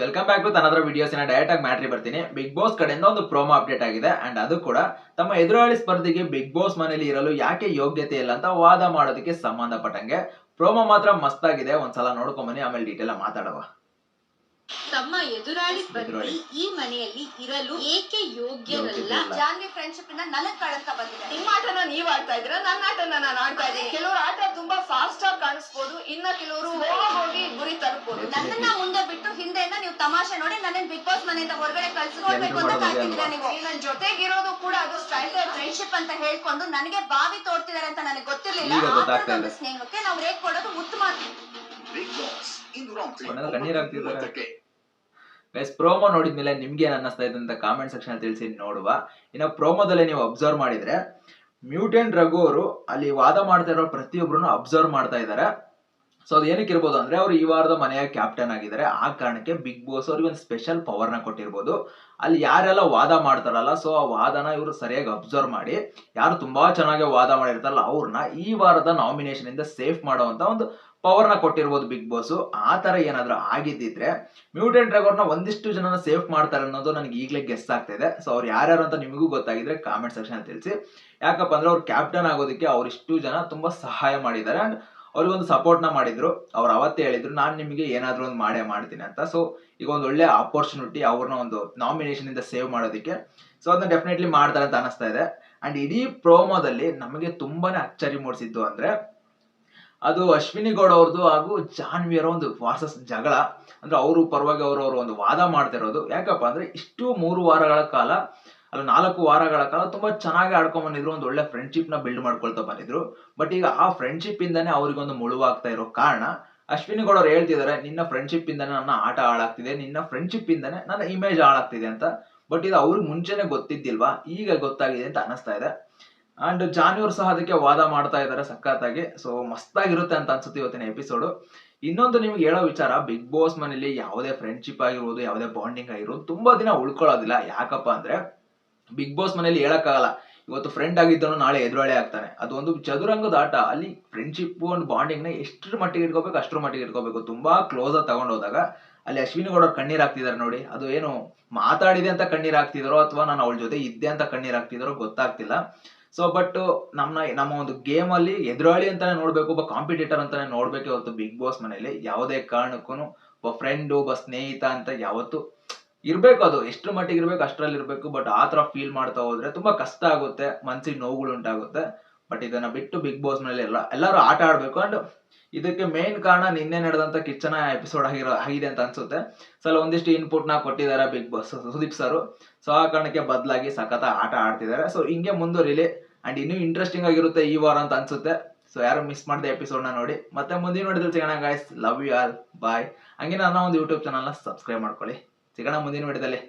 Welcome back with another videos direct ಆಗಿ ಮ್ಯಾಟ್ರಿ ಬರ್ತೀನಿ. Big boss ಕಡೆಯಿಂದ ಒಂದು ಪ್ರೋಮೋ ಅಪ್ಡೇಟ್ ಆಗಿದೆ ಅಂಡ್ ಅದು ಕೂಡ ತಮ್ಮ ಎದುರಾಳಿ ಸ್ಪರ್ಧಿಗೆ ಬಿಗ್ ಬಾಸ್ ಮನೆಯಲ್ಲಿ ಇರಲು ಯಾಕೆ ಯೋಗ್ಯತೆ ಇಲ್ಲ ಅಂತ ವಾದ ಮಾಡೋದಕ್ಕೆ ಸಂಬಂಧಪಟ್ಟಂಗೆ ಪ್ರೋಮೋ ಮಾತ್ರ ಮಸ್ತಾಗಿದೆ. ಒಂದ್ಸಲ ನೋಡ್ಕೊಂಡ್ ಬನ್ನಿ, ಆಮೇಲೆ ಡೀಟೇಲ್ ಮಾತಾಡುವ. ತಮ್ಮ ಎದುರಾಳಿ ಸ್ಪರ್ಧಿ ಈ ಮನೆಯಲ್ಲಿ ಇರಲು ಏಕೆ ಯೋಗ್ಯರಲ್ಲ? ಜಾನ್ವಿ ಫ್ರೆಂಡ್ಶಿಪ್ ಇಂದ ನನಗ್ ಕಳಂಕ ಬಂದಿದೆ. ನಿಮ್ಮ ಆಟನ ನೀವ್ ಆಡ್ತಾ ಇದ್ರ, ನನ್ನ ಆಟನ ನಾನು ಆಡ್ತಾ ಇದ್ದೀನಿ. ಕೆಲವರು ಆಟ ತುಂಬಾ ಫಾಸ್ಟ್ ಆಗಿ ಕಾಣಿಸ್ಬೋದು, ಇನ್ನ ಕೆಲವರು ಹೋಗಿ ಗುರಿ ತಲುಪಬಹುದು. ನನ್ನನ್ನ ಮುಂದೆ ಬಿಟ್ಟು ಹಿಂದೆಯಿಂದ ನೀವು ತಮಾಷೆ ನೋಡಿ ನನ್ನ ಬಿಗ್ ಬಾಸ್ ಮನೆಯಿಂದ ಹೊರಗಡೆ ಕಳ್ಸಿಕೊಳ್ಬೇಕು ಅಂತ ಕಾಯ್ತಿದ್ದೀರಾ ನೀವು. ನನ್ನ ಜೊತೆಗಿರೋದು ಕೂಡ ಅದು ಸ್ಟ್ರೈಟ್ ಫ್ರೆಂಡ್ಶಿಪ್ ಅಂತ ಹೇಳ್ಕೊಂಡು ನನಗೆ ಬಾವಿ ತೋಡ್ತಿದಾರೆ ಅಂತ ನನಗೆ ಗೊತ್ತಿರ್ಲಿಲ್ಲ. ಆ ಸ್ನೇಹಕ್ಕೆ ನಾವು ರೇಟ್ ಕೊಡೋದು ಉತ್ತಮ. ಪ್ರೋಮೋ ನೋಡಿದ್ಮೇಲೆ ನಿಮ್ಗೆ ಏನ್ ಅನ್ನಿಸ್ತಾ ಇದೆ ಅಂತ ಕಾಮೆಂಟ್ ಸೆಕ್ಷನ್ ತಿಳಿಸಿ ನೋಡುವ. ಇನ್ನು ಪ್ರೋಮೋದಲ್ಲಿ ನೀವು ಅಬ್ಸರ್ವ್ ಮಾಡಿದ್ರೆ ಮ್ಯೂಟೆಂಟ್ ರಘು ಅವರು ಅಲ್ಲಿ ವಾದ ಮಾಡ್ತಾ ಇರೋ ಪ್ರತಿಯೊಬ್ಬರನ್ನು ಅಬ್ಸರ್ವ್ ಮಾಡ್ತಾ ಇದ್ದಾರೆ. ಸೊ ಅದು ಏನಕ್ಕೆ ಇರ್ಬೋದು ಅಂದ್ರೆ ಅವ್ರು ಈ ವಾರದ ಮನೆಯ ಕ್ಯಾಪ್ಟನ್ ಆಗಿದ್ದಾರೆ. ಆ ಕಾರಣಕ್ಕೆ ಬಿಗ್ ಬಾಸ್ ಅವ್ರಿಗೆ ಒಂದು ಸ್ಪೆಷಲ್ ಪವರ್ ನ ಕೊಟ್ಟಿರ್ಬೋದು. ಅಲ್ಲಿ ಯಾರೆಲ್ಲ ವಾದ ಮಾಡ್ತಾರಲ್ಲ, ಸೊ ಆ ವಾದನ ಇವರು ಸರಿಯಾಗಿ ಅಬ್ಸರ್ವ್ ಮಾಡಿ ಯಾರು ತುಂಬಾ ಚೆನ್ನಾಗಿ ವಾದ ಮಾಡಿರ್ತಾರಲ್ಲ ಅವ್ರನ್ನ ಈ ವಾರದ ನಾಮಿನೇಷನ್ ಇಂದ ಸೇಫ್ ಮಾಡುವಂತ ಒಂದು ಪವರ್ ನ ಕೊಟ್ಟಿರ್ಬೋದು ಬಿಗ್ ಬಾಸ್. ಆ ತರ ಏನಾದ್ರೂ ಆಗಿದ್ದಿದ್ರೆ ಮ್ಯೂಟೆಂಟ್ ರಘುವ್ರನ್ನ ಒಂದಿಷ್ಟು ಜನನ ಸೇಫ್ ಮಾಡ್ತಾರೆ ಅನ್ನೋದು ನನಗೆ ಈಗಲೇ ಗೆಸ್ ಆಗ್ತಿದೆ. ಸೊ ಅವ್ರು ಯಾರ್ಯಾರು ಅಂತ ನಿಮಗೂ ಗೊತ್ತಾಗಿದ್ರೆ ಕಾಮೆಂಟ್ ಸೆಕ್ಷನ್ ತಿಳಿಸಿ. ಯಾಕಪ್ಪ ಅಂದ್ರೆ ಅವ್ರು ಕ್ಯಾಪ್ಟನ್ ಆಗೋದಕ್ಕೆ ಅವರಿಷ್ಟು ಜನ ತುಂಬಾ ಸಹಾಯ ಮಾಡಿದ್ದಾರೆ ಅಂಡ್ ಅವ್ರಿಗೊಂದು ಸಪೋರ್ಟ್ ನ ಮಾಡಿದ್ರು. ಅವ್ರು ಅವತ್ತೇ ಹೇಳಿದ್ರು ನಾನು ನಿಮಗೆ ಏನಾದ್ರೂ ಒಂದು ಮಾಡೇ ಮಾಡ್ತೀನಿ ಅಂತ. ಸೊ ಈಗ ಒಂದು ಒಳ್ಳೆ ಆಪರ್ಚುನಿಟಿ ಅವ್ರನ್ನ ಒಂದು ನಾಮಿನೇಷನ್ ಇಂದ ಸೇವ್ ಮಾಡೋದಕ್ಕೆ. ಸೊ ಅದನ್ನ ಡೆಫಿನೆಟ್ಲಿ ಮಾಡ್ತಾರೆ ಅಂತ ಅನಿಸ್ತಾ ಇದೆ. ಅಂಡ್ ಇಡೀ ಪ್ರೋಮೋದಲ್ಲಿ ನಮಗೆ ತುಂಬಾನೇ ಅಚ್ಚರಿ ಮೂಡಿಸಿದ್ದು ಅಂದ್ರೆ ಅದು ಅಶ್ವಿನಿ ಗೌಡ ಅವ್ರದ್ದು ಹಾಗೂ ಜಾನ್ವಿಯರ ಒಂದು ವಾರ್ಸಸ್ ಜಗಳ. ಅಂದ್ರೆ ಅವರು ಪರವಾಗಿ ಅವರು ಒಂದು ವಾದ ಮಾಡ್ತಿರೋದು. ಯಾಕಪ್ಪ ಅಂದ್ರೆ ಇಷ್ಟು 4 ವಾರಗಳ ಕಾಲ 4 ವಾರಗಳ ಕಾಲ ತುಂಬಾ ಚೆನ್ನಾಗಿ ಆಡ್ಕೊಂಡ್ ಬಂದಿದ್ರು. ಒಂದು ಒಳ್ಳೆ ಫ್ರೆಂಡ್ಶಿಪ್ ನ ಬಿಲ್ಡ್ ಮಾಡ್ಕೊಳ್ತಾ ಬಂದಿದ್ರು. ಬಟ್ ಈಗ ಆ ಫ್ರೆಂಡ್ಶಿಪ್ ಇಂದಾನೆ ಅವ್ರಿಗೊಂದು ಮುಳುವಾಗ್ತಾ ಇರೋ ಕಾರಣ ಅಶ್ವಿನಿ ಗೌಡ ಅವ್ರು ಹೇಳ್ತಿದ್ದಾರೆ, ನಿನ್ನ ಫ್ರೆಂಡ್ಶಿಪ್ ಇಂದಾನೆ ನನ್ನ ಆಟ ಹಾಳಾಗ್ತಿದೆ, ನಿನ್ನ ಫ್ರೆಂಡ್ಶಿಪ್ ಇಂದಾನೆ ನನ್ನ ಇಮೇಜ್ ಹಾಳಾಗ್ತಿದೆ ಅಂತ. ಬಟ್ ಇದು ಅವ್ರಿಗೆ ಮುಂಚೆನೆ ಗೊತ್ತಿದ್ದಿಲ್ವಾ, ಈಗ ಗೊತ್ತಾಗಿದೆ ಅಂತ ಅನಿಸ್ತಾ ಇದೆ. ಅಂಡ್ ಜಾನ್ವಿಯರ್ ಸಹ ಅದಕ್ಕೆ ವಾದ ಮಾಡ್ತಾ ಇದ್ದಾರೆ ಸಖತ್ತಾಗಿ. ಸೊ ಮಸ್ತಾಗಿರುತ್ತೆ ಅಂತ ಅನ್ಸುತ್ತೆ ಇವತ್ತಿನ ಎಪಿಸೋಡ್. ಇನ್ನೊಂದು ನಿಮ್ಗೆ ಹೇಳೋ ವಿಚಾರ, ಬಿಗ್ ಬಾಸ್ ಮನೇಲಿ ಯಾವುದೇ ಫ್ರೆಂಡ್ಶಿಪ್ ಆಗಿರ್ಬೋದು, ಯಾವುದೇ ಬಾಂಡಿಂಗ್ ಆಗಿರ್ಬೋದು ತುಂಬಾ ದಿನ ಉಳ್ಕೊಳ್ಳೋದಿಲ್ಲ. ಯಾಕಪ್ಪ ಅಂದ್ರೆ ಬಿಗ್ ಬಾಸ್ ಮನೇಲಿ ಹೇಳಕ್ಕಾಗಲ್ಲ, ಇವತ್ತು ಫ್ರೆಂಡ್ ಆಗಿದ್ದನು ನಾಳೆ ಎದುರಾಳಿ ಆಗ್ತಾನೆ. ಅದು ಒಂದು ಚದುರಂಗದ ಆಟ. ಅಲ್ಲಿ ಫ್ರೆಂಡ್ಶಿಪ್ ಒಂದು ಬಾಂಡಿಂಗ್ ನ ಎಷ್ಟರ ಮಟ್ಟಿಗೆ ಇಟ್ಕೋಬೇಕು ಅಷ್ಟರ ಮಟ್ಟಿಗೆ ಇಟ್ಕೋಬೇಕು. ತುಂಬಾ ಕ್ಲೋಸ್ ಆಗಿ ತಗೊಂಡೋದಾಗ ಅಲ್ಲಿ ಅಶ್ವಿನಿ ಗೌಡ ಕಣ್ಣೀರ್ ಹಾಕ್ತಿದಾರೆ ನೋಡಿ. ಅದು ಏನು ಮಾತಾಡಿದೆ ಅಂತ ಕಣ್ಣೀರ್ ಹಾಕ್ತಿದಾರೋ ಅಥವಾ ನಾನು ಅವಳ ಜೊತೆ ಇದ್ದೆ ಅಂತ ಕಣ್ಣೀರ್ ಹಾಕ್ತಿದಾರೋ ಗೊತ್ತಾಗ್ತಿಲ್ಲ. ಸೊ ಬಟ್ ನಮ್ಮ ಒಂದು ಗೇಮ್ ಅಲ್ಲಿ ಎದುರಾಳಿ ಅಂತಾನೆ ನೋಡ್ಬೇಕು, ಒಬ್ಬ ಕಾಂಪಿಟೇಟರ್ ಅಂತಾನೆ ನೋಡ್ಬೇಕು. ಇವತ್ತು ಬಿಗ್ ಬಾಸ್ ಮನೇಲಿ ಯಾವುದೇ ಕಾರಣಕ್ಕೂ ಒಬ್ಬ ಫ್ರೆಂಡ್ ಒಬ್ಬ ಸ್ನೇಹಿತ ಅಂತ ಯಾವತ್ತು ಇರ್ಬೇಕು. ಅದು ಎಷ್ಟು ಮಟ್ಟಿಗೆ ಇರ್ಬೇಕು ಅಷ್ಟರಲ್ಲಿ ಇರ್ಬೇಕು. ಬಟ್ ಆ ತರ ಫೀಲ್ ಮಾಡ್ತಾ ಹೋದ್ರೆ ತುಂಬಾ ಕಷ್ಟ ಆಗುತ್ತೆ, ಮನ್ಸಿಗೆ ನೋವುಗಳು ಉಂಟಾಗುತ್ತೆ. ಬಟ್ ಇದನ್ನ ಬಿಟ್ಟು ಬಿಗ್ ಬಾಸ್ ಮೇಲೆ ಎಲ್ಲರೂ ಆಟ ಆಡ್ಬೇಕು. ಅಂಡ್ ಇದಕ್ಕೆ ಮೇನ್ ಕಾರಣ ನಿನ್ನೆ ನಡೆದಂತ ಕಿಚ್ಚನ ಎಪಿಸೋಡ್ ಆಗಿದೆ ಅಂತ ಅನ್ಸುತ್ತೆ. ಸೊ ಒಂದಿಷ್ಟು ಇನ್ಪುಟ್ ನ ಕೊಟ್ಟಿದ್ದಾರೆ Bigg Boss Sudeep sir. So ಆ ಕಾರಣಕ್ಕೆ ಬದಲಾಗಿ ಸಖತ್ ಆಟ ಆಡ್ತಿದ್ದಾರೆ. ಸೊ ಹಿಂಗೆ ಮುಂದುವರಿಲಿ. ಅಂಡ್ ಇನ್ನೂ ಇಂಟ್ರೆಸ್ಟಿಂಗ್ ಆಗಿರುತ್ತೆ ಈ ವಾರ ಅಂತ ಅನ್ಸುತ್ತೆ. ಸೊ ಯಾರು ಮಿಸ್ ಮಾಡಿದ ಎಪಿಸೋಡ್ ನ ನೋಡಿ. ಮತ್ತೆ ಮುಂದಿನ ವಿಡಿಯೋದಲ್ಲಿ ಸಿಗೋಣ ಗೈಸ್. ಲವ್ ಯು ಆಲ್, ಬಾಯ್. ಹಂಗೆ ನನ್ನ ಒಂದು ಯೂಟ್ಯೂಬ್ ಚಾನಲ್ ನ ಸಬ್ಸ್ಕ್ರೈಬ್ ಮಾಡ್ಕೊಳ್ಳಿ. ಸಿಗೋಣ ಮುಂದಿನ ವಿಡಿಯೋದಲ್ಲಿ.